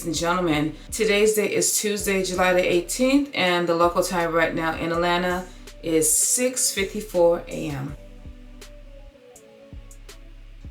ladies and gentlemen. Today's date is Tuesday, July the 18th, and the local time right now in Atlanta is 6:54 a.m.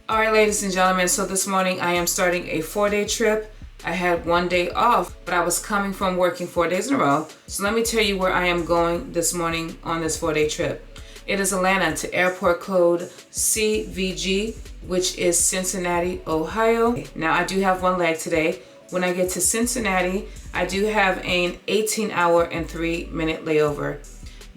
All right, ladies and gentlemen, so this morning I am starting a 4-day trip. I had 1 day off, but I was coming from working 4 days in a row. So let me tell you where I am going this morning on this 4-day trip. It is Atlanta to airport code CVG, which is Cincinnati, Ohio. Now I do have one leg today. When I get to Cincinnati, I do have an 18-hour and 3-minute layover.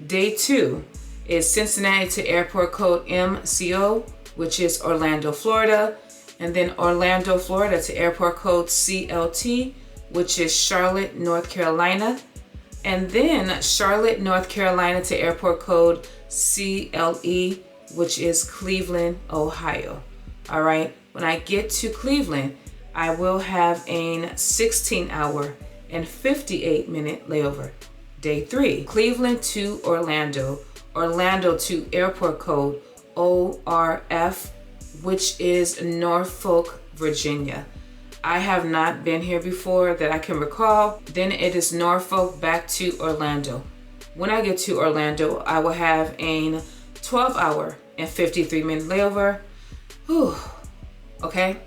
Day 2 is Cincinnati to airport code MCO, which is Orlando, Florida. And then Orlando, Florida to airport code CLT, which is Charlotte, North Carolina. And then Charlotte, North Carolina to airport code CLE, which is Cleveland, Ohio. All right, when I get to Cleveland, I will have a 16-hour and 58-minute layover. Day 3, Cleveland to Orlando, Orlando to airport code ORF, which is Norfolk, Virginia. I have not been here before that I can recall. Then it is Norfolk back to Orlando. When I get to Orlando, I will have a 12-hour and 53-minute layover. Whew. Okay.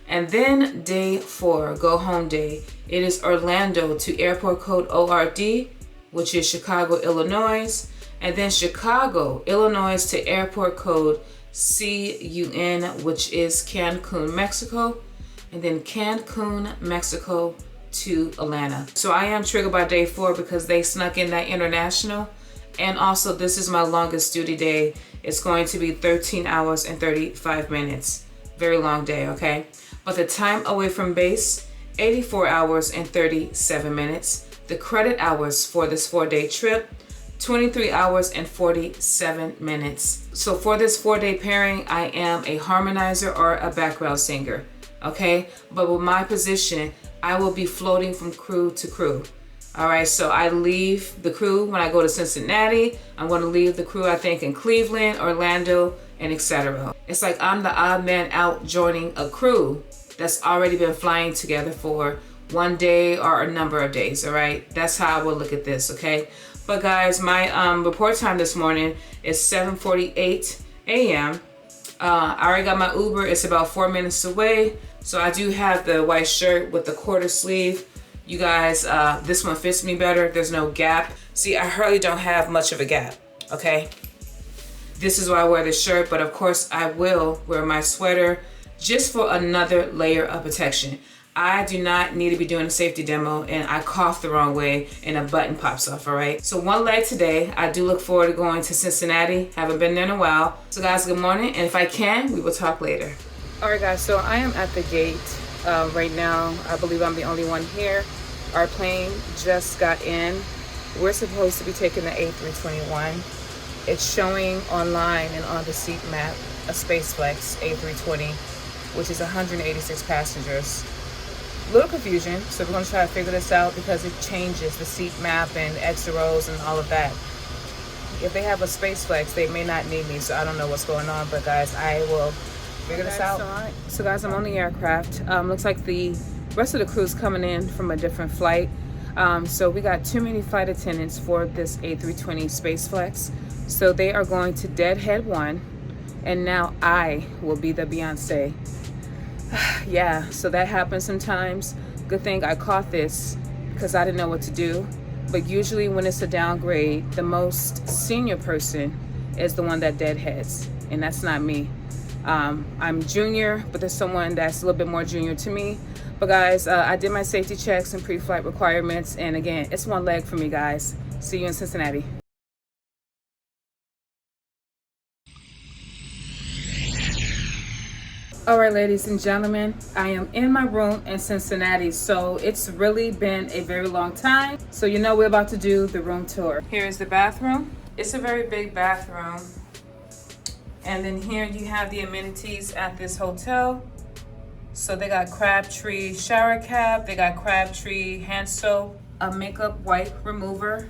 And then day 4, go home day. It is Orlando to airport code ORD, which is Chicago, Illinois. And then Chicago, Illinois to airport code CUN, which is Cancun, Mexico. And then Cancun, Mexico to Atlanta. So I am triggered by day 4 because they snuck in that international. And also this is my longest duty day. It's going to be 13 hours and 35 minutes. Very long day, okay? But the time away from base, 84 hours and 37 minutes. The credit hours for this 4-day trip, 23 hours and 47 minutes. So for this 4-day pairing, I am a harmonizer or a background singer, okay? But with my position, I will be floating from crew to crew. All right, so I leave the crew when I go to Cincinnati. I'm going to leave the crew, I think, in Cleveland, Orlando, and etc. It's like I'm the odd man out joining a crew that's already been flying together for 1 day or a number of days, all right? That's how I will look at this, okay? But guys, my report time this morning is 7:48 a.m. I already got my Uber. It's about 4 minutes away. So I do have the white shirt with the quarter sleeve. You guys, this one fits me better. There's no gap. See, I hardly don't have much of a gap, okay? This is why I wear this shirt, but of course I will wear my sweater just for another layer of protection. I do not need to be doing a safety demo and I cough the wrong way and a button pops off, all right? So 1 leg today. I do look forward to going to Cincinnati. Haven't been there in a while. So guys, good morning. And if I can, we will talk later. All right, guys, so I am at the gate right now. I believe I'm the only one here. Our plane just got in. We're supposed to be taking the A321. It's showing online and on the seat map a SpaceFlex A320, which is 186 passengers. Little confusion, so we're going to try to figure this out because it changes the seat map and extra rows and all of that. If they have a SpaceFlex, they may not need me, so I don't know what's going on, but guys, I will figure this out. So guys, I'm on the aircraft. Looks like the rest of the crew is coming in from a different flight. So we got too many flight attendants for this A320 SpaceFlex. So they are going to deadhead 1, and now I will be the Beyonce. Yeah, so that happens sometimes. Good thing I caught this because I didn't know what to do. But usually when it's a downgrade, the most senior person is the one that deadheads, and that's not me. I'm junior, but there's someone that's a little bit more junior to me. But guys, I did my safety checks and pre-flight requirements, and again, it's 1 leg for me, guys. See you in Cincinnati. All right, ladies and gentlemen, I am in my room in Cincinnati. So it's really been a very long time. So you know we're about to do the room tour. Here is the bathroom. It's a very big bathroom. And then here you have the amenities at this hotel. So they got Crabtree shower cap, they got Crabtree hand soap, a makeup wipe remover.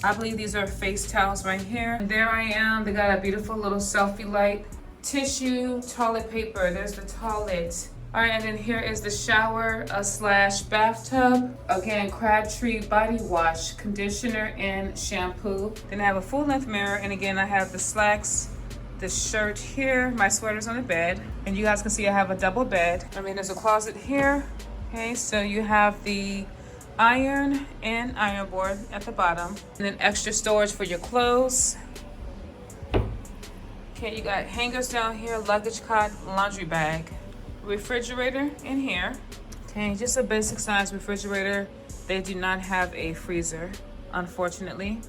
I believe these are face towels right here. And there I am, they got a beautiful little selfie light. Tissue, toilet paper, there's the toilet. All right, and then here is the shower slash bathtub. Again, Crabtree body wash, conditioner, and shampoo. Then I have a full length mirror, and again, I have the slacks, the shirt here, my sweater's on the bed, and you guys can see I have a double bed. I mean, there's a closet here. Okay, so you have the iron and iron board at the bottom, and then extra storage for your clothes. Okay, you got hangers down here, luggage cot, laundry bag, refrigerator in here. Okay, just a basic size refrigerator. They do not have a freezer, unfortunately.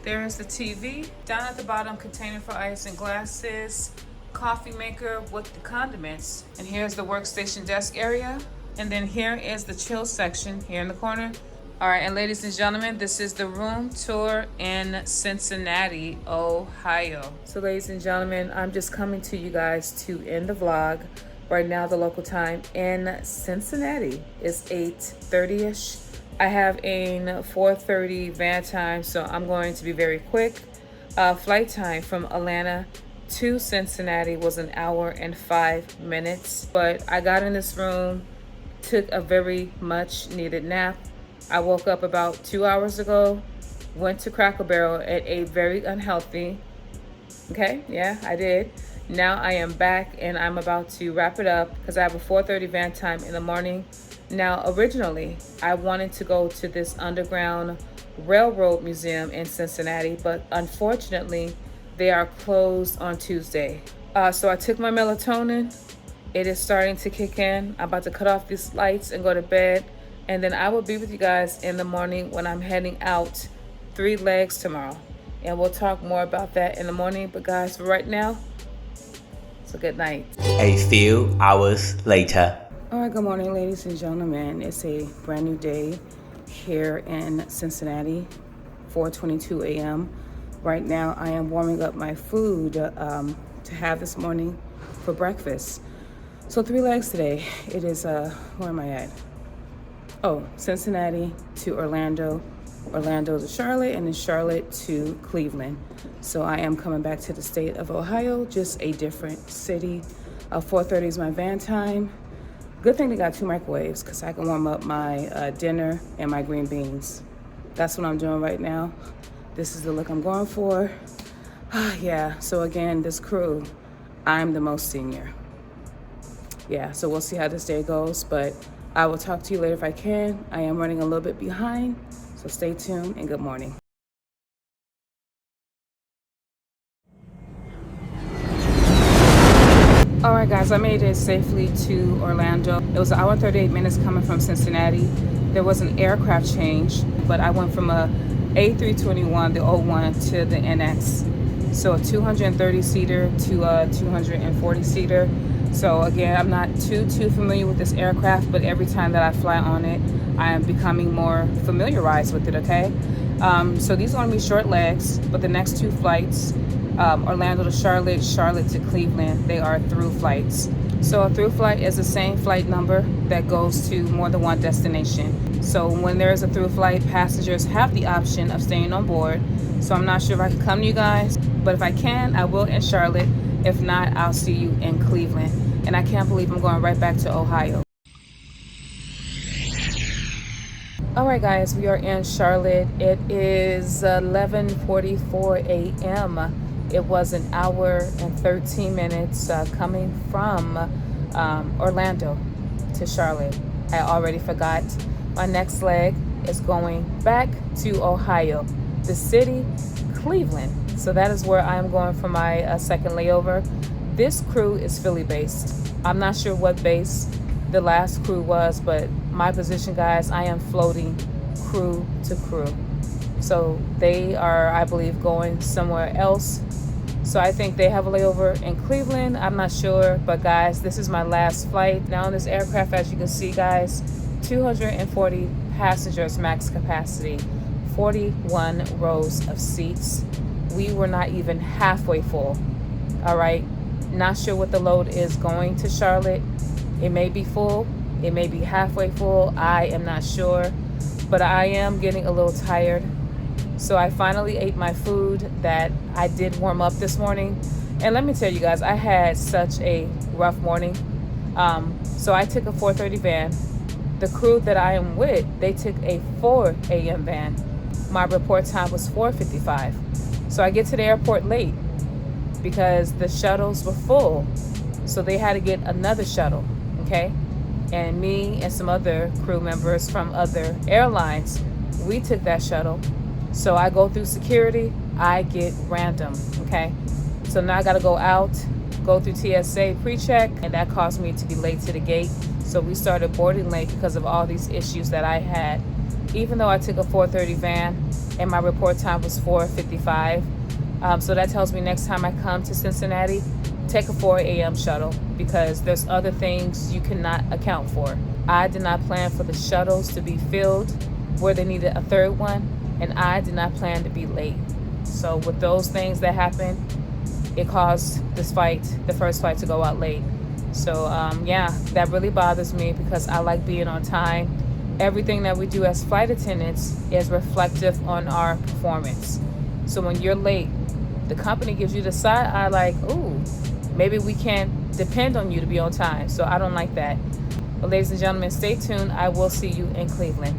There is the TV. Down at the bottom, container for ice and glasses, coffee maker with the condiments. And here's the workstation desk area. And then here is the chill section here in the corner. All right, and ladies and gentlemen, this is the room tour in Cincinnati, Ohio. So ladies and gentlemen, I'm just coming to you guys to end the vlog. Right now, the local time in Cincinnati is 8:30ish. I have a 4:30 van time, so I'm going to be very quick. Flight time from Atlanta to Cincinnati was 1 hour and 5 minutes. But I got in this room, took a very much needed nap. I woke up about 2 hours ago, went to Cracker Barrel and ate very unhealthy. Okay, yeah, I did. Now I am back and I'm about to wrap it up because I have a 4:30 van time in the morning. Now, originally, I wanted to go to this Underground Railroad Museum in Cincinnati, but unfortunately, they are closed on Tuesday. So I took my melatonin. It is starting to kick in. I'm about to cut off these lights and go to bed. And then I will be with you guys in the morning when I'm heading out 3 legs tomorrow. And we'll talk more about that in the morning. But guys, for right now, so good night. A few hours later. All right, good morning, ladies and gentlemen. It's a brand new day here in Cincinnati, 4:22 a.m. Right now, I am warming up my food to have this morning for breakfast. So 3 legs today. It is, where am I at? Oh, Cincinnati to Orlando, Orlando to Charlotte, and then Charlotte to Cleveland. So I am coming back to the state of Ohio, just a different city. 4:30 is my van time. Good thing they got 2 microwaves because I can warm up my dinner and my green beans. That's what I'm doing right now. This is the look I'm going for. Yeah, so again, this crew, I'm the most senior. Yeah, so we'll see how this day goes, but I will talk to you later if I can. I am running a little bit behind, so stay tuned and good morning. All right, guys, I made it safely to Orlando. It was 1 hour and 38 minutes coming from Cincinnati. There was an aircraft change, but I went from a A321, the old one, to the NX. So a 230-seater to a 240-seater. So again, I'm not too familiar with this aircraft, but every time that I fly on it, I am becoming more familiarized with it, okay? So these are gonna be short legs, but the next 2 flights, Orlando to Charlotte, Charlotte to Cleveland, they are through flights. So a through flight is the same flight number that goes to more than one destination. So when there is a through flight, passengers have the option of staying on board. So I'm not sure if I can come to you guys, but if I can, I will in Charlotte. If not, I'll see you in Cleveland. And I can't believe I'm going right back to Ohio. All right, guys, we are in Charlotte. It is 11:44 a.m. It was 1 hour and 13 minutes coming from Orlando to Charlotte. I already forgot. My next leg is going back to Ohio, the city, Cleveland. So that is where I am going for my second layover. This crew is Philly based. I'm not sure what base the last crew was, but my position, guys, I am floating crew to crew. So they are, I believe, going somewhere else. So I think they have a layover in Cleveland. I'm not sure, but guys, this is my last flight. Now on this aircraft, as you can see, guys, 240 passengers max capacity, 41 rows of seats. We were not even halfway full. All right. Not sure what the load is going to Charlotte. It may be full. It may be halfway full. I am not sure, but I am getting a little tired. So I finally ate my food that I did warm up this morning. And let me tell you guys, I had such a rough morning. So I took a 4:30 van. The crew that I am with, they took a 4 a.m. van. My report time was 4:55. So I get to the airport late because the shuttles were full. So they had to get another shuttle, okay? And me and some other crew members from other airlines, we took that shuttle. So I go through security, I get random, okay? So now I gotta go out, go through TSA pre-check, and that caused me to be late to the gate. So we started boarding late because of all these issues that I had. Even though I took a 4:30 van and my report time was 4:55. So that tells me next time I come to Cincinnati, take a 4 a.m. shuttle because there's other things you cannot account for. I did not plan for the shuttles to be filled where they needed a third one, and I did not plan to be late. So with those things that happened, it caused this flight, the first flight, to go out late. So yeah, that really bothers me because I like being on time. Everything that we do as flight attendants is reflective on our performance. So when you're late, the company gives you the side eye like, ooh, maybe we can't depend on you to be on time. So I don't like that. But ladies and gentlemen, stay tuned. I will see you in Cleveland.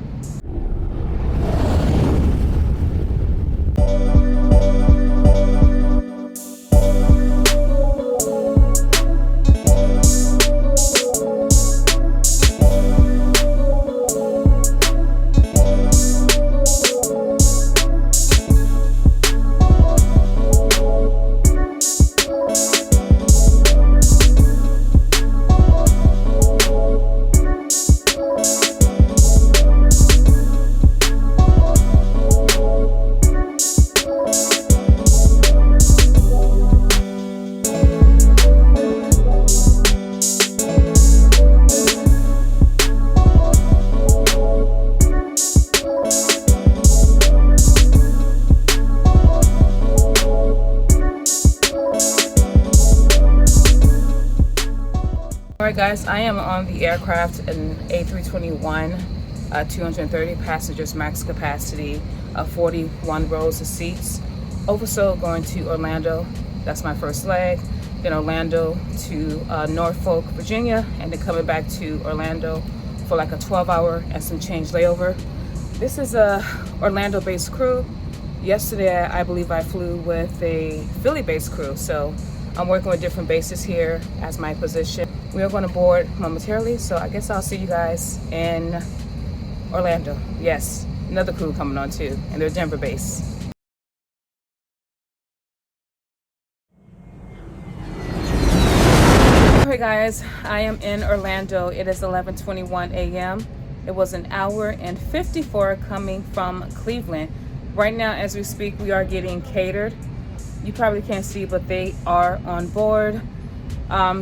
Alright guys, I am on the aircraft, an A321, 230 passengers max capacity, 41 rows of seats. Oversold going to Orlando, that's my first leg. Then Orlando to Norfolk, Virginia, and then coming back to Orlando for like a 12-hour and some change layover. This is a Orlando-based crew. Yesterday, I believe I flew with a Philly-based crew, so I'm working with different bases here as my position. We are going to board momentarily, so I guess I'll see you guys in Orlando. Yes, another crew coming on too, and they're Denver based. Okay guys, I am in Orlando. It is 11:21 a.m. It was an hour and 54 coming from Cleveland. Right now as we speak, we are getting catered. You probably can't see, but they are on board.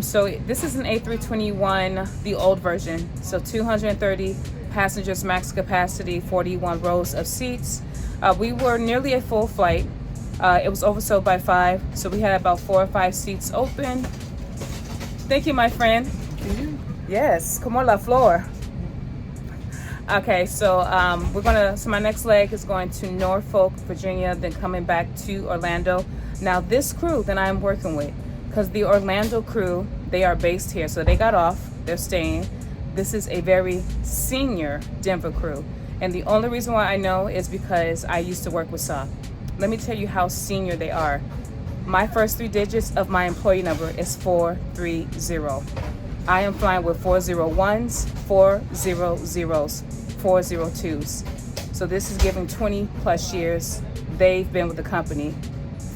So this is an A321, the old version. So 230 passengers max capacity, 41 rows of seats. We were nearly a full flight. It was oversold by 5, so we had about 4 or 5 seats open. Thank you, my friend. Yes, como la flor. Okay, so so my next leg is going to Norfolk, Virginia, then coming back to Orlando. Now this crew that I'm working with, because the Orlando crew, they are based here, so they got off, they're staying. This is a very senior Denver crew, and the only reason why I know is because I used to work with Saab. Let me tell you how senior they are. My first 3 digits of my employee number is 430. I am flying with 401s, 400s, 402s. So this is giving 20 plus years they've been with the company.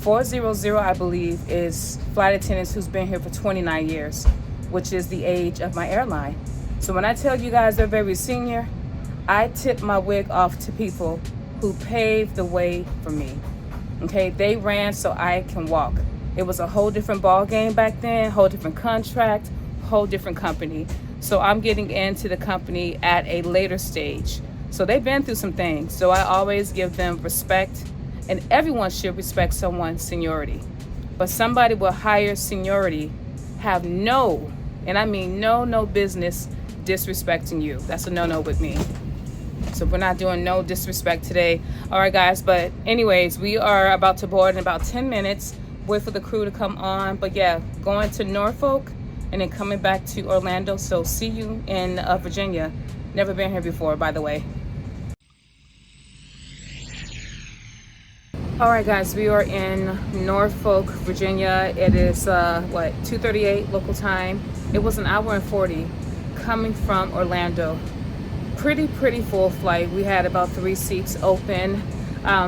400, I believe, is flight attendants who's been here for 29 years, which is the age of my airline. So when I tell you guys they're very senior, I tip my wig off to people who paved the way for me. Okay, they ran so I can walk. It was a whole different ball game back then, whole different contract, whole different company. So I'm getting into the company at a later stage. So they've been through some things. So I always give them respect, and everyone should respect someone's seniority. But somebody with higher seniority have no, and I mean no business disrespecting you. That's a no-no with me. So we're not doing no disrespect today. All right, guys. But anyways, we are about to board in about 10 minutes. Wait for the crew to come on. But yeah, going to Norfolk, and then coming back to Orlando. So see you in Virginia. Never been here before, by the way. All right, guys, we are in Norfolk, Virginia. It is 2:38 local time. It was an hour and 40 coming from Orlando. Pretty full flight. We had about 3 seats open.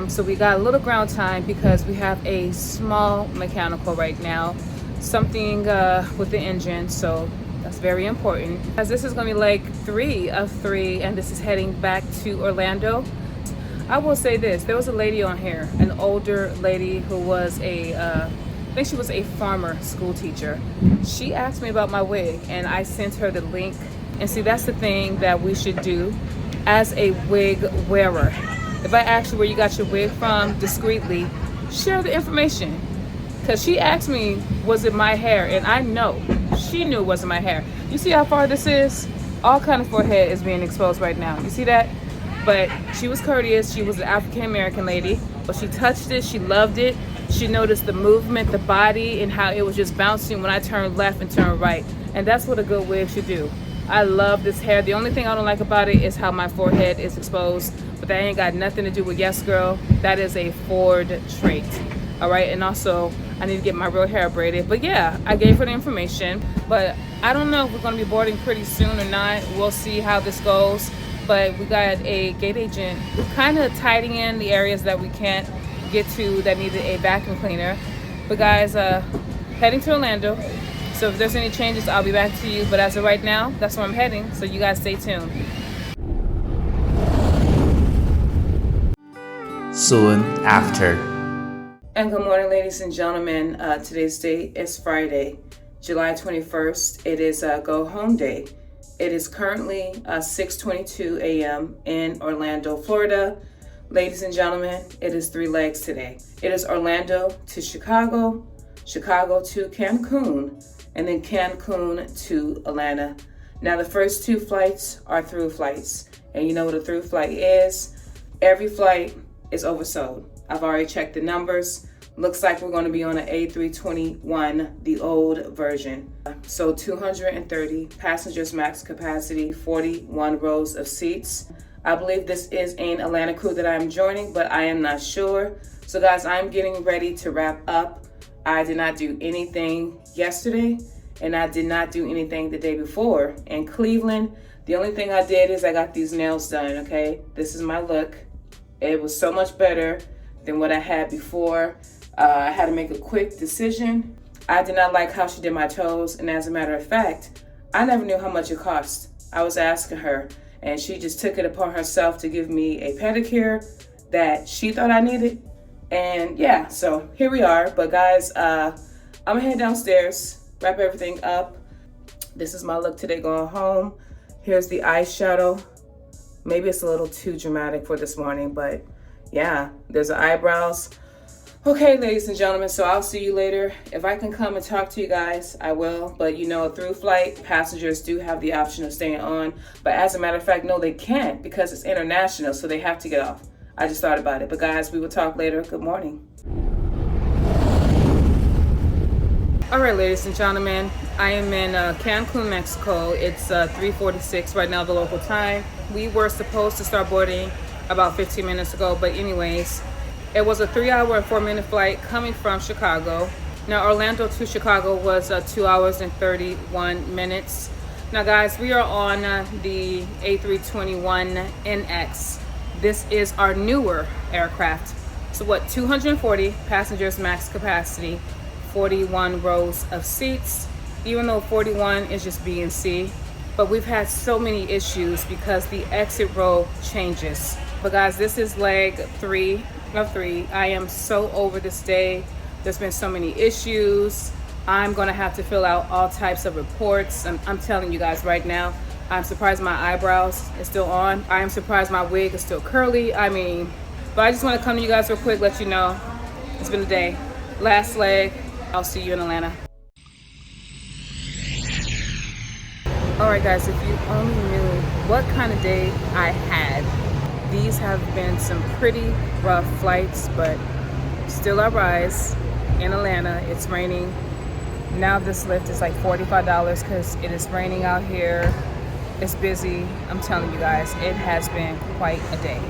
So we got a little ground time because we have a small mechanical right now, something with the engine. So that's very important, as this is going to be leg 3 of 3, and this is heading back to Orlando. I will say this, there was a lady on here, an older lady who was I think she was a farmer school teacher. She asked me about my wig, and I sent her the link. And see, that's the thing that we should do as a wig wearer. If I ask you where you got your wig from, discreetly share the information. Because she asked me, was it my hair? And I know she knew it wasn't my hair. You see how far this is? All kind of forehead is being exposed right now. You see that? But she was courteous. She was an African-American lady. But she touched it. She loved it. She noticed the movement, the body, and how it was just bouncing when I turned left and turned right. And that's what a good wig should do. I love this hair. The only thing I don't like about it is how my forehead is exposed. But that ain't got nothing to do with Yes Girl. That is a Ford trait. All right. And also, I need to get my real hair braided. But yeah, I gave her the information. But I don't know if we're going to be boarding pretty soon or not. We'll see how this goes. But we got a gate agent kind of tidying in the areas that we can't get to that needed a vacuum cleaner. But guys, heading to Orlando. So if there's any changes, I'll be back to you. But as of right now, that's where I'm heading. So you guys stay tuned. Soon after. And good morning, ladies and gentlemen. Today's date is Friday, July 21st. It is go home day. It is currently 6:22 a.m. in Orlando, Florida. Ladies and gentlemen, it is 3 legs today. It is Orlando to Chicago, Chicago to Cancun, and then Cancun to Atlanta. Now, the first 2 flights are through flights. And you know what a through flight is? Every flight is oversold. I've already checked the numbers. Looks like we're going to be on an A321, the old version. So 230 passengers max capacity, 41 rows of seats. I believe this is an Atlanta crew that I'm joining, but I am not sure. So guys, I'm getting ready to wrap up. I did not do anything yesterday, and I did not do anything the day before. In Cleveland, the only thing I did is I got these nails done, okay? This is my look. It was so much better than what I had before. I had to make a quick decision. I did not like how she did my toes, and as a matter of fact, I never knew how much it cost. I was asking her, and she just took it upon herself to give me a pedicure that she thought I needed. And yeah, so here we are. But guys, I'm gonna head downstairs, wrap everything up. This is my look today going home. Here's the eyeshadow. Maybe it's a little too dramatic for this morning, but yeah, there's the eyebrows. Okay, ladies and gentlemen, so I'll see you later. If I can come and talk to you guys, I will. But you know, through flight, passengers do have the option of staying on. But as a matter of fact, no, they can't because it's international, so they have to get off. I just thought about it. But guys, we will talk later. Good morning. All right, ladies and gentlemen, I am in Cancun, Mexico. It's 3:46 right now, the local time. We were supposed to start boarding about 15 minutes ago, but anyways, it was a 3-hour and 4-minute flight coming from Chicago. Now, Orlando to Chicago was 2 hours and 31 minutes. Now, guys, we are on the A321NX. This is our newer aircraft. So 240 passengers max capacity, 41 rows of seats, even though 41 is just B and C. But we've had so many issues because the exit row changes. But guys, this is leg 3 of 3. I am so over this day. There's been so many issues. I'm gonna have to fill out all types of reports. I'm telling you guys right now, I'm surprised my eyebrows is still on. I am surprised my wig is still curly. I mean, but I just want to come to you guys real quick, let you know it's been a day. Last leg. I'll see you in Atlanta. All right, guys, if you only knew what kind of day I had. These have been some pretty rough flights, but still I rise in Atlanta. It's raining Now this Lyft is like $45 because it is raining out here. It's busy. I'm telling you guys, it has been quite a day.